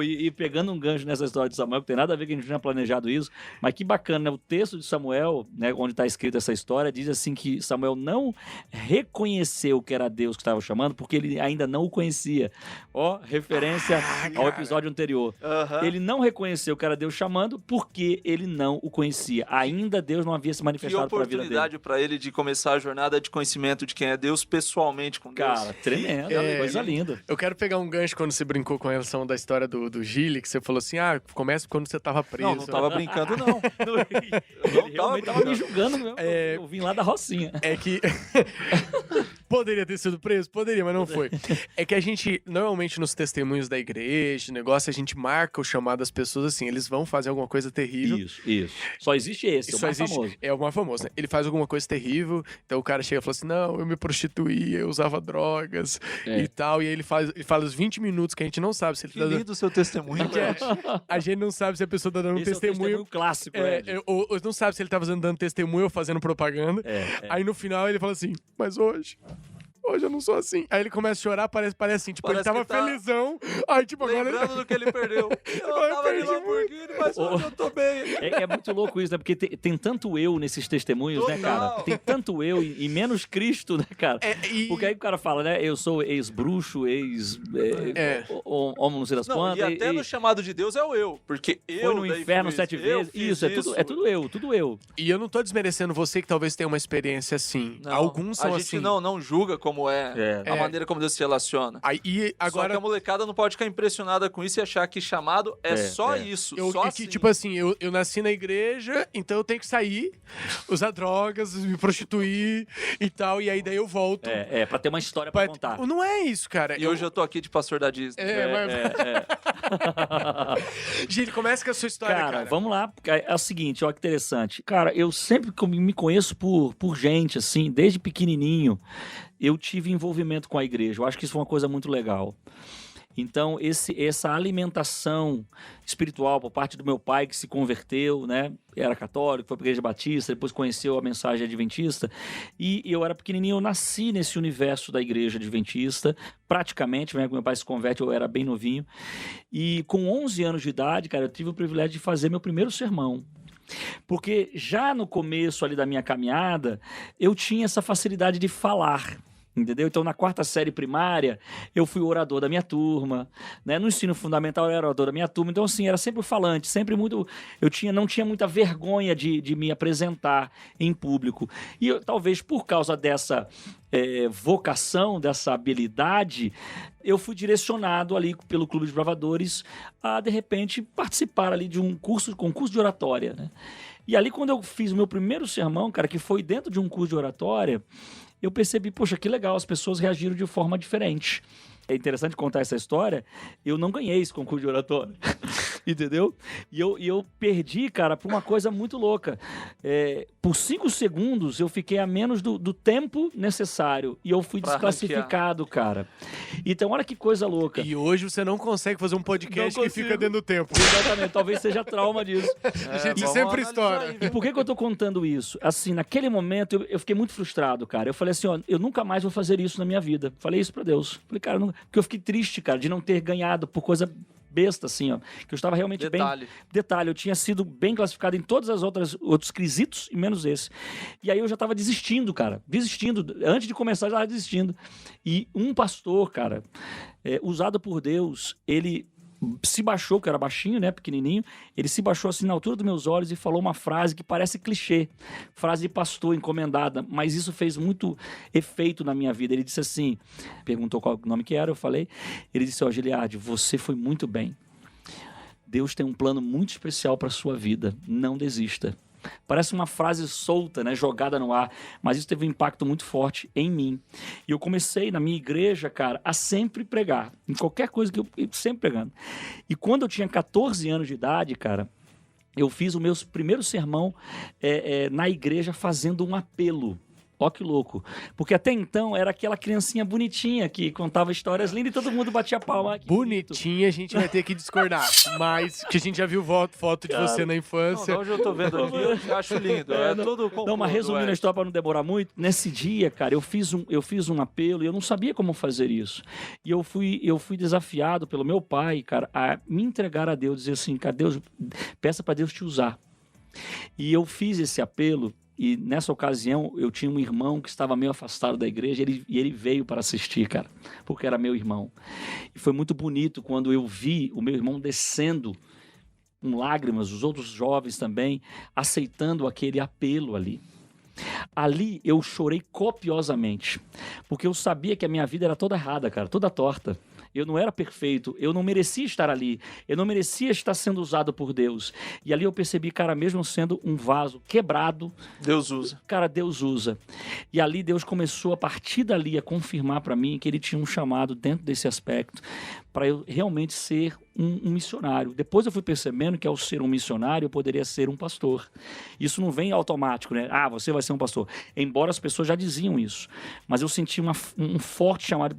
E pegando um gancho nessa história de Samuel, que tem nada a ver que a gente não tinha planejado isso, mas que bacana, né? O texto de Samuel, né, onde está escrita essa história, diz assim que Samuel não reconheceu que era Deus que estava chamando, porque ele ainda não o conhecia. Ó, referência ao episódio anterior. Ele não reconheceu que era Deus chamando, porque ele não o conhecia. Ainda Deus não havia se Que manifestado para a vida dele. oportunidade para ele de começar a jornada de conhecimento de quem é Deus pessoalmente com Deus. Cara, tremendo, coisa linda. Eu quero pegar um gancho quando você brincou com relação da história do Gili, que você falou assim, começa quando você tava preso. Não tava brincando, não. Ele realmente tava me julgando, meu. Eu vim lá da Rocinha. É que... Poderia ter sido preso? Poderia, mas não foi. É que a gente, normalmente nos testemunhos da igreja, negócio, a gente marca o chamado das pessoas assim, eles vão fazer alguma coisa terrível. Isso. Só existe esse, é o mais famoso. É o mais famoso, né? Ele faz alguma coisa terrível, então o cara chega e fala assim, não, eu me prostituía, eu usava drogas e tal, e aí ele fala os 20 minutos que a gente não sabe se ele Que lindo o seu testemunho, Ed. A gente não sabe se a pessoa tá dando um Esse testemunho. é o testemunho clássico, ou não sabe se ele tá dando testemunho ou fazendo propaganda. Aí no final ele fala assim, mas hoje eu não sou assim. Aí ele começa a chorar, parece assim, tipo, Parece ele tava que tá felizão. Aí, tipo, Lembrando agora... do que ele perdeu. Eu tava de Lamborghini, mas hoje eu tô bem. É muito louco isso, né? Porque tem tanto eu nesses testemunhos, né, cara? Tem tanto eu e menos Cristo, né, cara? Porque aí o cara fala, né? Eu sou ex-bruxo, homem não sei das quantas. E até no chamado de Deus é o eu. Porque eu foi no inferno 7 vezes. Isso, é tudo eu. E eu não tô desmerecendo você que talvez tenha uma experiência assim. Não, Alguns são a gente assim. não julga como a maneira como Deus se relaciona. Aí, agora... Só que a molecada não pode ficar impressionada com isso e achar que chamado é só isso. Só que, assim. tipo assim, eu nasci na igreja, então eu tenho que sair, usar drogas, me prostituir e tal, e aí daí eu volto. Pra ter uma história pra contar. Não é isso, cara. E hoje eu tô aqui de pastor da Disney. Gil, começa com a sua história, cara. Vamos lá. É o seguinte, olha que interessante. Cara, eu sempre me conheço por gente, assim, desde pequenininho, eu tive envolvimento com a igreja. Eu acho que isso foi uma coisa muito legal. Então, essa alimentação espiritual por parte do meu pai, que se converteu, né? Era católico, foi para a igreja batista, depois conheceu a mensagem adventista. E eu era pequenininho, eu nasci nesse universo da igreja adventista, praticamente, né? Quando meu pai se converte, eu era bem novinho. E com 11 anos de idade, cara, eu tive o privilégio de fazer meu primeiro sermão. Porque já no começo ali da minha caminhada, eu tinha essa facilidade de falar. Entendeu? Então, na 4ª série primária, eu fui orador da minha turma, né? No ensino fundamental, eu era orador da minha turma. Então, assim, era sempre falante, sempre muito... não tinha muita vergonha de me apresentar em público. E talvez por causa dessa vocação, dessa habilidade, eu fui direcionado ali pelo Clube de Bravadores a, de repente, participar ali de um concurso de oratória, né? E ali, quando eu fiz o meu primeiro sermão, cara, que foi dentro de um curso de oratória, eu percebi, poxa, que legal, as pessoas reagiram de forma diferente. É interessante contar essa história, eu não ganhei esse concurso de oratória, entendeu? E eu perdi, cara, por uma coisa muito louca. Por 5 segundos, eu fiquei a menos do tempo necessário e eu fui desclassificado, cara. Então, olha que coisa louca. E hoje você não consegue fazer um podcast que fica dentro do tempo. Exatamente, talvez seja trauma disso. A gente sempre estoura. E por que eu tô contando isso? Assim, naquele momento, eu fiquei muito frustrado, cara. Eu falei assim, ó, eu nunca mais vou fazer isso na minha vida. Falei isso pra Deus. Falei, cara, porque eu fiquei triste, cara, de não ter ganhado por coisa besta, assim, ó. Que eu estava realmente bem... Detalhe, eu tinha sido bem classificado em todas as outros quesitos, e menos esse. E aí eu já estava desistindo, cara. Desistindo. Antes de começar, eu já estava desistindo. E um pastor, cara, usado por Deus, ele se baixou, que eu era baixinho, né, pequenininho, ele se baixou assim na altura dos meus olhos e falou uma frase que parece clichê, frase de pastor encomendada, mas isso fez muito efeito na minha vida. Ele disse assim, perguntou qual nome que era, eu falei, ele disse, ó, Giliardi, você foi muito bem. Deus tem um plano muito especial para sua vida, não desista. Parece uma frase solta, né, jogada no ar, mas isso teve um impacto muito forte em mim. E eu comecei na minha igreja, cara, a sempre pregar, em qualquer coisa que eu sempre pregando. E quando eu tinha 14 anos de idade, cara, eu fiz o meu primeiro sermão na igreja fazendo um apelo. Ó que louco. Porque até então era aquela criancinha bonitinha que contava histórias lindas e todo mundo batia palma. Bonitinha, a gente vai ter que discordar. Mas que a gente já viu foto de você na infância. Não, hoje eu tô vendo aqui, eu acho lindo. Tudo não, mas resumindo a história para não demorar muito, nesse dia, cara, eu fiz um apelo e eu não sabia como fazer isso. E eu fui desafiado pelo meu pai, cara, a me entregar a Deus, dizer assim, cara, Deus, peça para Deus te usar. E eu fiz esse apelo. E nessa ocasião, eu tinha um irmão que estava meio afastado da igreja e ele veio para assistir, cara, porque era meu irmão. E foi muito bonito quando eu vi o meu irmão descendo com lágrimas, os outros jovens também, aceitando aquele apelo ali. Ali eu chorei copiosamente, porque eu sabia que a minha vida era toda errada, cara, toda torta. Eu não era perfeito, eu não merecia estar ali, eu não merecia estar sendo usado por Deus. E ali eu percebi, cara, mesmo sendo um vaso quebrado, Deus usa. Cara, Deus usa. E ali Deus começou, a partir dali, a confirmar para mim que ele tinha um chamado dentro desse aspecto, para eu realmente ser um missionário. Depois eu fui percebendo que ao ser um missionário eu poderia ser um pastor. Isso não vem automático, né? Ah, você vai ser um pastor. Embora as pessoas já diziam isso. Mas eu senti um forte chamado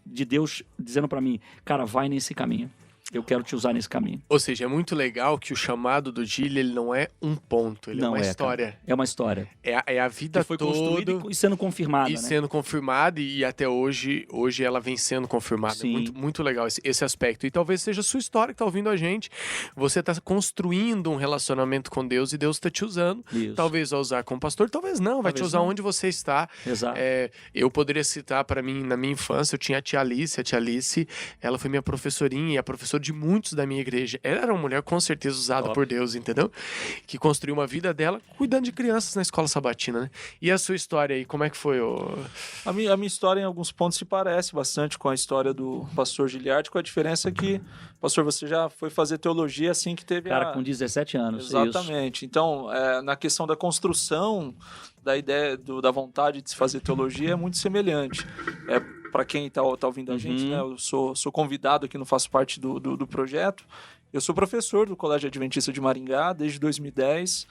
de Deus dizendo para mim, cara, vai nesse caminho. Eu quero te usar nesse caminho. Ou seja, é muito legal que o chamado do Gili, ele não é um ponto, ele é uma história. Cara, é uma história. É a vida que foi toda. construída e sendo confirmada, E sendo confirmada, e até hoje ela vem sendo confirmada. Sim. É muito, muito legal esse aspecto. E talvez seja a sua história que tá ouvindo a gente. Você tá construindo um relacionamento com Deus e Deus tá te usando. Isso. Talvez vai usar como pastor, talvez não. Vai te usar onde você está. Exato. Eu poderia citar para mim, na minha infância, eu tinha a tia Alice, ela foi minha professorinha e a professora de muitos da minha igreja. Ela era uma mulher com certeza usada por Deus, entendeu? Que construiu uma vida dela cuidando de crianças na escola sabatina, né? E a sua história aí, como é que foi? A minha história, em alguns pontos, se parece bastante com a história do pastor Giliardi, com a diferença que, pastor, você já foi fazer teologia assim que teve Cara, com 17 anos. Exatamente. Isso. Então, na questão da construção da ideia da vontade de se fazer teologia é muito semelhante. Para quem está ouvindo a gente, né, eu sou convidado aqui, não faço parte do projeto. Eu sou professor do Colégio Adventista de Maringá desde 2010.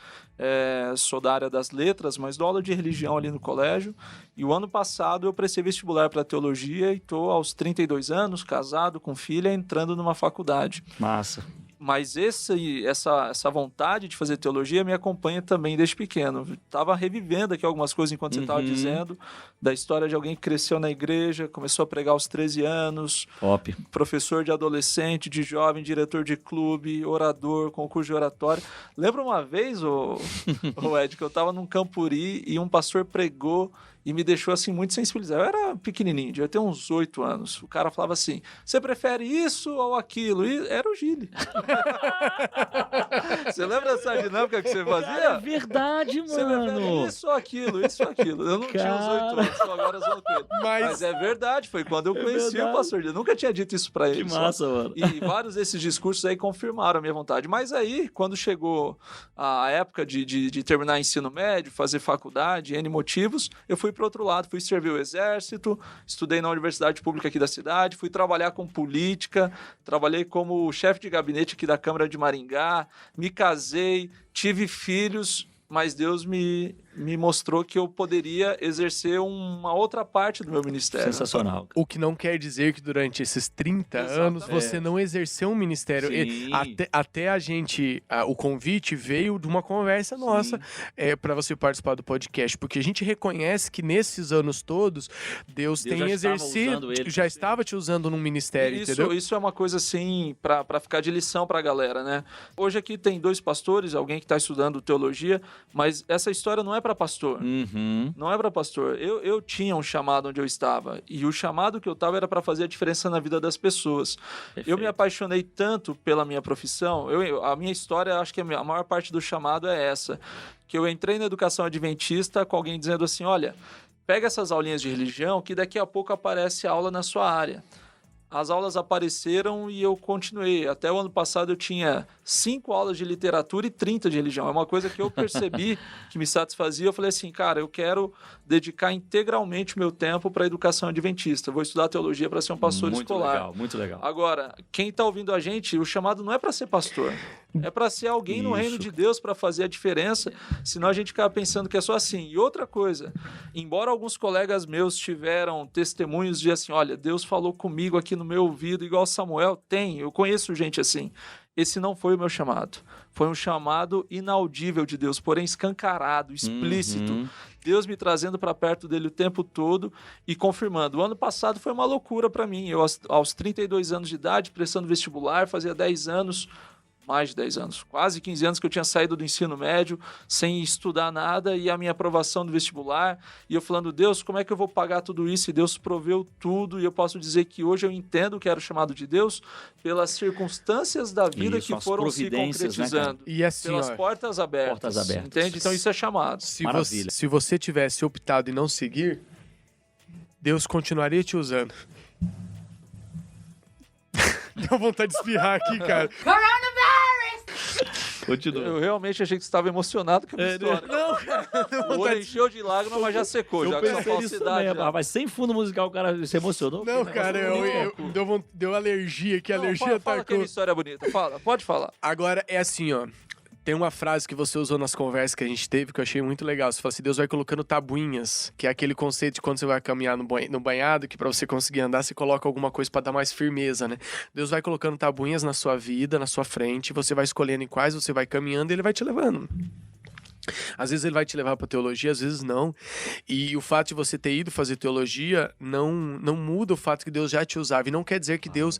Sou da área das letras, mas dou aula de religião ali no colégio. E o ano passado eu prestei vestibular para teologia e estou aos 32 anos, casado, com filha, entrando numa faculdade. Massa. Mas essa vontade de fazer teologia me acompanha também desde pequeno. Estava revivendo aqui algumas coisas enquanto você estava dizendo, da história de alguém que cresceu na igreja, começou a pregar aos 13 anos, Top. Professor de adolescente, de jovem, diretor de clube, orador, concurso de oratória. Lembra uma vez, o Ed, que eu estava num campuri e um pastor pregou e me deixou assim muito sensibilizado. Eu era pequenininho, devia ter uns 8 anos. O cara falava assim, você prefere isso ou aquilo? E era o Gili. Você lembra dessa dinâmica que você fazia? Cara, é verdade, mano. Você prefere isso ou aquilo? Isso ou aquilo? Eu não tinha uns 8 anos, agora eu com ele. Mas é verdade, foi quando eu conheci o pastor Gili. Eu nunca tinha dito isso pra ele. Que massa, mano. E vários desses discursos aí confirmaram a minha vontade. Mas aí, quando chegou a época de terminar ensino médio, fazer faculdade, N motivos, eu fui para outro lado, fui servir o exército, estudei na universidade pública aqui da cidade, fui trabalhar com política, trabalhei como chefe de gabinete aqui da Câmara de Maringá, me casei, tive filhos, mas Deus me mostrou que eu poderia exercer uma outra parte do meu ministério. Sensacional. O que não quer dizer que durante esses 30 anos você não exerceu um ministério. Até a gente, o convite veio de uma conversa nossa para você participar do podcast, porque a gente reconhece que nesses anos todos, Deus tem exercido, já estava te usando num ministério, entendeu? Isso é uma coisa assim, para ficar de lição para a galera, né? Hoje aqui tem 2 pastores, alguém que está estudando teologia, mas essa história não é para pastor. Não é para pastor. Eu tinha um chamado onde eu estava. E o chamado que eu estava era para fazer a diferença na vida das pessoas. Perfeito. Eu me apaixonei tanto pela minha profissão. A minha história, acho que a maior parte do chamado é essa. Que eu entrei na educação adventista com alguém dizendo assim, olha, pega essas aulinhas de religião que daqui a pouco aparece aula na sua área. As aulas apareceram e eu continuei. Até o ano passado eu tinha 5 aulas de literatura e 30 de religião. É uma coisa que eu percebi que me satisfazia. Eu falei assim, cara, eu quero dedicar integralmente o meu tempo para a educação adventista. Eu vou estudar teologia para ser um pastor escolar. Muito legal. Agora, quem está ouvindo a gente, o chamado não é para ser pastor. É para ser alguém no reino de Deus, para fazer a diferença. Senão a gente fica pensando que é só assim. E outra coisa, embora alguns colegas meus tiveram testemunhos de assim, olha, Deus falou comigo aqui no meu ouvido, igual Samuel, eu conheço gente assim. Esse não foi o meu chamado. Foi um chamado inaudível de Deus, porém escancarado, explícito. Deus me trazendo para perto dele o tempo todo e confirmando. O ano passado foi uma loucura para mim. Eu, aos 32 anos de idade, prestando vestibular, fazia 10 anos... mais de 10 anos, quase 15 anos que eu tinha saído do ensino médio sem estudar nada e a minha aprovação do vestibular e eu falando, Deus, como é que eu vou pagar tudo isso? E Deus proveu tudo e eu posso dizer que hoje eu entendo que era o chamado de Deus pelas circunstâncias da vida que foram se concretizando, né, e assim, pelas portas abertas, entende? Então isso é chamado. Se você tivesse optado em não seguir, Deus continuaria te usando. Deu vontade de espirrar aqui, cara. Continua. Eu realmente achei que você estava emocionado com a minha história. Não, cara. O olho encheu de lágrimas, mas já secou. Já com essa falsidade. Mas sem fundo musical o cara se emocionou. Não, cara, deu alergia aqui, alergia fala atacou. aquela história bonita, pode falar. Agora, é assim, ó. Tem uma frase que você usou nas conversas que a gente teve que eu achei muito legal. Você falou assim, Deus vai colocando tabuinhas, que é aquele conceito de quando você vai caminhar no banhado, que pra você conseguir andar, você coloca alguma coisa pra dar mais firmeza, né? Deus vai colocando tabuinhas na sua vida, na sua frente, você vai escolhendo em quais você vai caminhando e ele vai te levando. Às vezes ele vai te levar para teologia, às vezes não. E o fato de você ter ido fazer teologia não muda o fato que Deus já te usava. E não quer dizer que Deus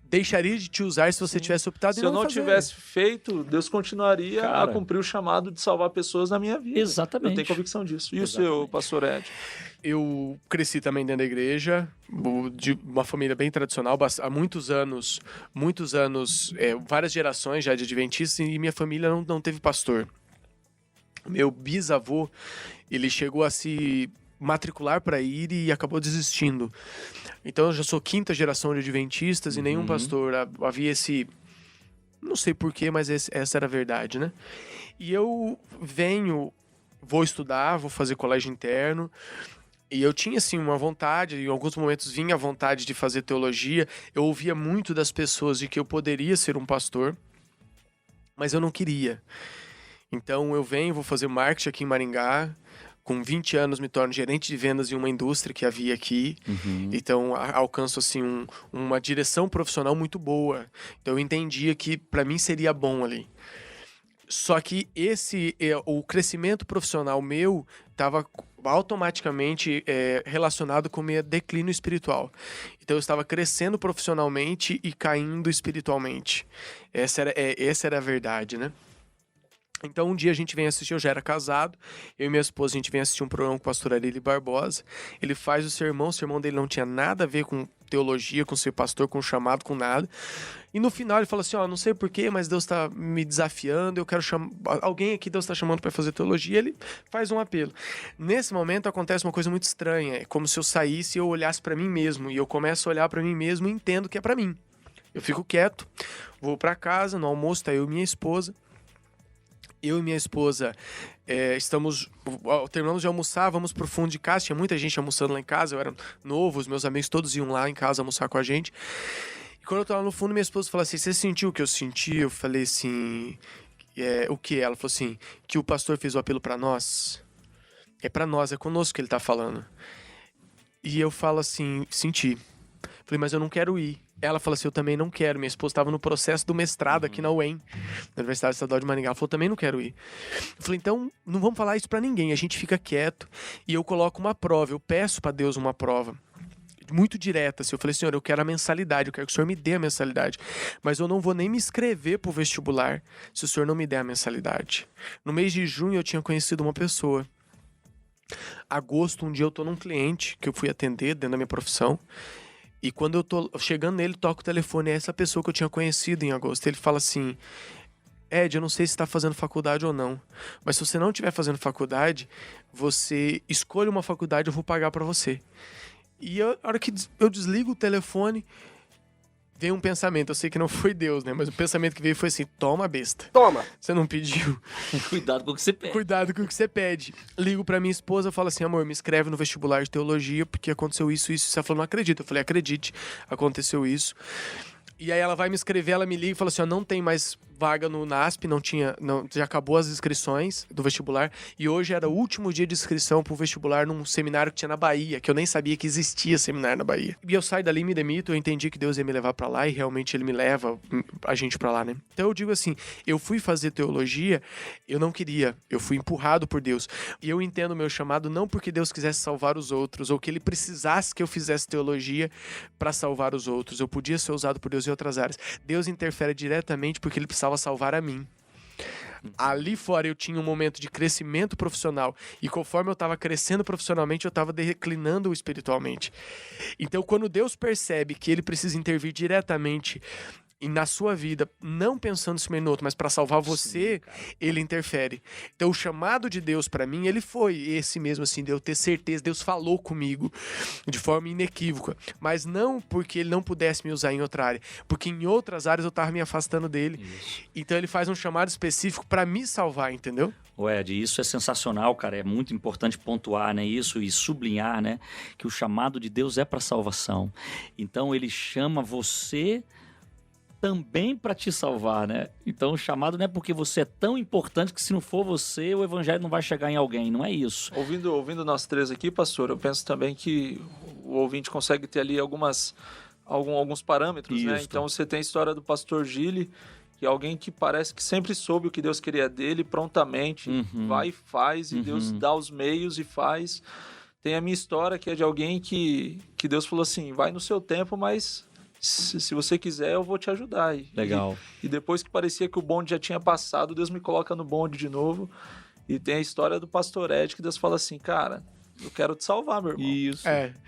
deixaria de te usar se você tivesse optado em não fazer. Se eu não tivesse feito, Deus continuaria a cumprir o chamado de salvar pessoas na minha vida. Exatamente. Eu tenho convicção disso. E o seu, pastor Ed? Eu cresci também dentro da igreja, de uma família bem tradicional, há muitos anos, várias gerações já de adventistas, e minha família não teve pastor. Meu bisavô, ele chegou a se matricular para ir e acabou desistindo. Então eu já sou 5ª geração de adventistas e nenhum pastor. Havia esse... Não sei porquê, mas essa era a verdade, né? E eu vou estudar, vou fazer colégio interno. E eu tinha, assim, uma vontade, em alguns momentos vinha a vontade de fazer teologia. Eu ouvia muito das pessoas de que eu poderia ser um pastor, mas eu não queria. Então eu vou fazer marketing aqui em Maringá, com 20 anos me torno gerente de vendas em uma indústria que havia aqui, então alcanço assim uma direção profissional muito boa, então eu entendia que para mim seria bom ali. Só que o crescimento profissional meu estava automaticamente relacionado com o meu declínio espiritual. Então eu estava crescendo profissionalmente e caindo espiritualmente. Essa era a verdade, né? Então um dia a gente vem assistir, eu já era casado, eu e minha esposa, a gente vem assistir um programa com o pastor Arílio Barbosa, ele faz o sermão dele não tinha nada a ver com teologia, com ser pastor, com chamado, com nada, e no final ele fala assim, não sei porquê, mas Deus está me desafiando, eu quero chamar, alguém aqui Deus está chamando para fazer teologia, ele faz um apelo. Nesse momento acontece uma coisa muito estranha, é como se eu saísse e eu olhasse para mim mesmo, e eu começo a olhar para mim mesmo e entendo que é para mim. Eu fico quieto, vou para casa, no almoço tá eu e minha esposa, terminamos de almoçar, vamos pro fundo de casa, tinha muita gente almoçando lá em casa, eu era novo, os meus amigos todos iam lá em casa almoçar com a gente, e quando eu tô lá no fundo, minha esposa falou assim, você sentiu o que eu senti? Eu falei assim, o que? Ela falou assim, que o pastor fez o apelo pra nós, é pra nós, é conosco que ele tá falando, e eu falo assim, senti, falei, mas eu não quero ir. Ela falou assim, eu também não quero. Minha esposa estava no processo do mestrado aqui na UEM, na Universidade Estadual de Maringá. Ela falou, também não quero ir. Eu falei, então, não vamos falar isso pra ninguém. A gente fica quieto e eu coloco uma prova. Eu peço pra Deus uma prova. Muito direta, assim. Eu falei, Senhor, eu quero a mensalidade. Eu quero que o Senhor me dê a mensalidade. Mas eu não vou nem me inscrever pro vestibular se o Senhor não me der a mensalidade. No mês de junho, eu tinha conhecido uma pessoa. Agosto, um dia eu tô num cliente que eu fui atender dentro da minha profissão. E quando eu tô chegando nele, toco o telefone. É essa pessoa que eu tinha conhecido em agosto. Ele fala assim: Ed, eu não sei se tá fazendo faculdade ou não, mas se você não estiver fazendo faculdade, você escolhe uma faculdade, eu vou pagar pra você. E a hora que eu desligo o telefone, veio um pensamento. Eu sei que não foi Deus, né? Mas o pensamento que veio foi assim: toma, besta. Toma. Você não pediu. Cuidado com o que você pede. Cuidado com o que você pede. Ligo pra minha esposa e falo assim: amor, me inscreve no vestibular de teologia porque aconteceu isso. Ela falou: não acredito. Eu falei: acredite, aconteceu isso. E aí ela vai me inscrever, ela me liga e fala assim: ó, não tem mais vaga no NASP, já acabou as inscrições do vestibular, e hoje era o último dia de inscrição pro vestibular num seminário que tinha na Bahia, que eu nem sabia que existia seminário na Bahia. E eu saio dali, me demito, eu entendi que Deus ia me levar pra lá, e realmente ele me leva a gente pra lá, né? Então eu digo assim, eu fui fazer teologia, eu não queria, eu fui empurrado por Deus. E eu entendo o meu chamado não porque Deus quisesse salvar os outros, ou que ele precisasse que eu fizesse teologia pra salvar os outros. Eu podia ser usado por Deus em outras áreas. Deus interfere diretamente porque ele precisava salvar a mim. Ali fora eu tinha um momento de crescimento profissional, e conforme eu estava crescendo profissionalmente, eu estava declinando espiritualmente. Então, quando Deus percebe que ele precisa intervir diretamente e na sua vida, não pensando se no outro, mas para salvar você, ele interfere. Então, o chamado de Deus para mim, ele foi esse mesmo, assim, de eu ter certeza. Deus falou comigo de forma inequívoca, mas não porque ele não pudesse me usar em outra área, porque em outras áreas eu tava me afastando dele. Isso. Então, ele faz um chamado específico para me salvar, entendeu? Ed, isso é sensacional, cara. É muito importante pontuar, né, isso e sublinhar, né, que o chamado de Deus é para salvação. Então, ele chama você também para te salvar, né? Então o chamado não é porque você é tão importante que se não for você, o evangelho não vai chegar em alguém, não é isso. Ouvindo nós três aqui, pastor, eu penso também que o ouvinte consegue ter ali alguns parâmetros, né? Então você tem a história do pastor Gili, que é alguém que parece que sempre soube o que Deus queria dele, prontamente vai e faz, e Deus dá os meios e faz. Tem a minha história, que é de alguém que Deus falou assim, vai no seu tempo, mas se você quiser, eu vou te ajudar. Legal. E depois que parecia que o bonde já tinha passado, Deus me coloca no bonde de novo. E tem a história do pastor Ed, que Deus fala assim, cara, eu quero te salvar, meu irmão. Isso.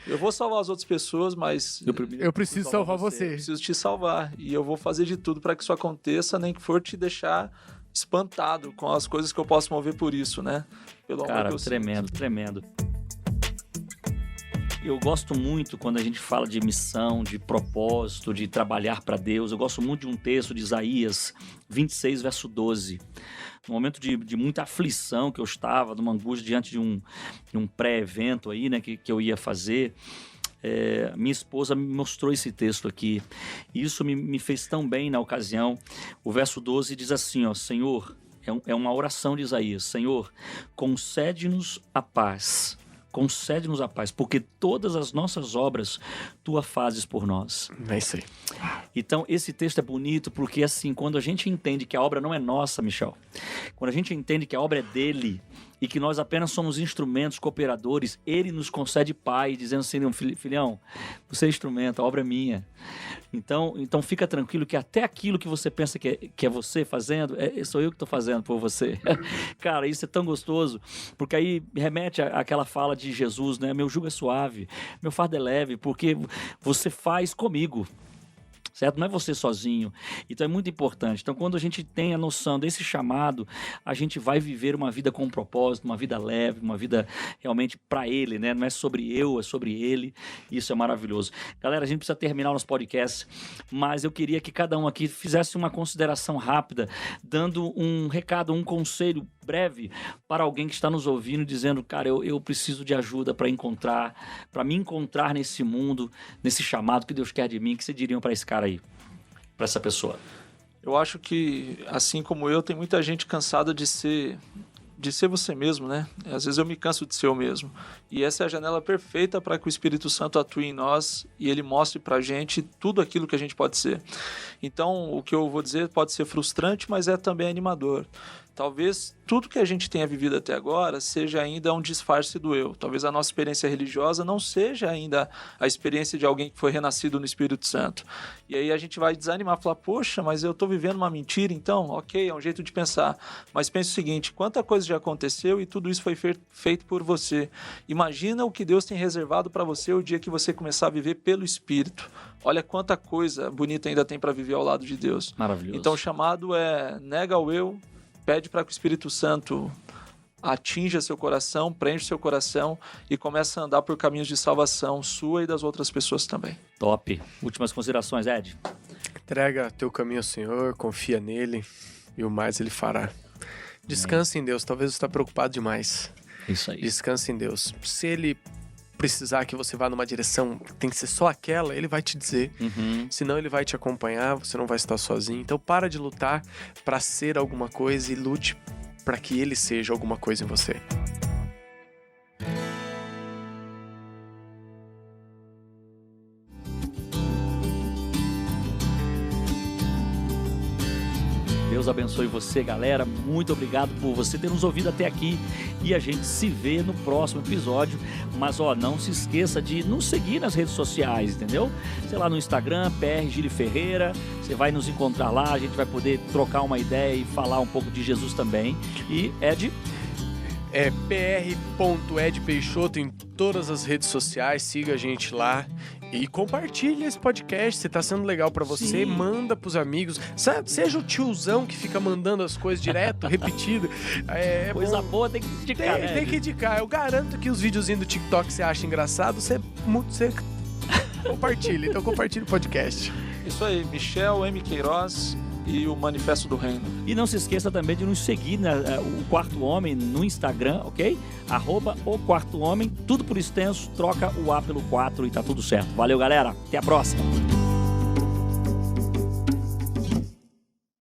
Eu vou salvar as outras pessoas, mas eu preciso salvar você. Eu preciso te salvar. E eu vou fazer de tudo para que isso aconteça, nem que for te deixar espantado com as coisas que eu posso mover por isso, né? Pelo amor cara, que eu tremendo, sinto. Tremendo. Eu gosto muito quando a gente fala de missão, de propósito, de trabalhar para Deus. Eu gosto muito de um texto de Isaías 26, verso 12. No momento de muita aflição que eu estava, numa angústia diante de um pré-evento aí, né, que eu ia fazer, minha esposa me mostrou esse texto aqui. E isso me fez tão bem na ocasião. O verso 12 diz assim, ó, Senhor, é uma oração de Isaías, Senhor, concede-nos a paz. Concede-nos a paz, porque todas as nossas obras tu a fazes por nós. É isso aí. Então, esse texto é bonito porque, assim, quando a gente entende que a obra não é nossa, Michel, quando a gente entende que a obra é dele e que nós apenas somos instrumentos, cooperadores, ele nos concede paz, dizendo assim, filhão, você é instrumento, a obra é minha. Então fica tranquilo que até aquilo que você pensa que é você fazendo, sou eu que estou fazendo por você. Cara, isso é tão gostoso, porque aí remete àquela fala de Jesus, né? Meu jugo é suave, meu fardo é leve, porque você faz comigo. Certo? Não é você sozinho. Então é muito importante. Então quando a gente tem a noção desse chamado, a gente vai viver uma vida com um propósito, uma vida leve, uma vida realmente para ele, né? Não é sobre eu, é sobre ele. Isso é maravilhoso. Galera, a gente precisa terminar o nosso podcast, mas eu queria que cada um aqui fizesse uma consideração rápida, dando um recado, um conselho breve para alguém que está nos ouvindo, dizendo, cara, eu preciso de ajuda para me encontrar nesse mundo, nesse chamado que Deus quer de mim. O que vocês diriam para esse cara aí, para essa pessoa? Eu acho que, assim como eu, tem muita gente cansada de ser você mesmo, né? Às vezes eu me canso de ser eu mesmo. E essa é a janela perfeita para que o Espírito Santo atue em nós e ele mostre pra gente tudo aquilo que a gente pode ser. Então, o que eu vou dizer pode ser frustrante, mas é também animador. talvez tudo que a gente tenha vivido até agora seja ainda um disfarce do eu. Talvez a nossa experiência religiosa não seja ainda a experiência de alguém que foi renascido no Espírito Santo. E aí a gente vai desanimar, falar, poxa, mas eu estou vivendo uma mentira, então, ok, é um jeito de pensar. Mas pense o seguinte, quanta coisa já aconteceu e tudo isso foi feito por você. Imagina o que Deus tem reservado para você o dia que você começar a viver pelo Espírito. Olha quanta coisa bonita ainda tem para viver ao lado de Deus. Maravilhoso. Então o chamado é nega o eu, pede para que o Espírito Santo atinja seu coração, preencha seu coração e comece a andar por caminhos de salvação sua e das outras pessoas também. Top. Últimas considerações, Ed? Entrega teu caminho ao Senhor, confia nele e o mais ele fará. Descansa em Deus, talvez você está preocupado demais. Isso aí. Descansa em Deus. Se ele precisar que você vá numa direção, tem que ser só aquela, ele vai te dizer. Senão ele vai te acompanhar, você não vai estar sozinho. Então para de lutar para ser alguma coisa e lute para que ele seja alguma coisa em você. Deus abençoe você, galera. Muito obrigado por você ter nos ouvido até aqui. E a gente se vê no próximo episódio. Mas, não se esqueça de nos seguir nas redes sociais, entendeu? Sei lá, no Instagram, PR Gili Ferreira. Você vai nos encontrar lá. A gente vai poder trocar uma ideia e falar um pouco de Jesus também. E, Ed? É pr.edpeixoto em todas as redes sociais. Siga a gente lá. E compartilha esse podcast, se tá sendo legal pra você, Sim. Manda pros amigos. Seja o tiozão que fica mandando as coisas direto, repetido. Coisa boa tem que indicar, né? Tem que indicar. Eu garanto que os videozinhos do TikTok você acha engraçado, você compartilha. Então compartilha o podcast. Isso aí, Michel M. Queiroz e o Manifesto do Reino. E não se esqueça também de nos seguir, o Quarto Homem, no Instagram, ok? @o Quarto Homem, tudo por extenso, troca o A pelo 4 e tá tudo certo. Valeu, galera. Até a próxima.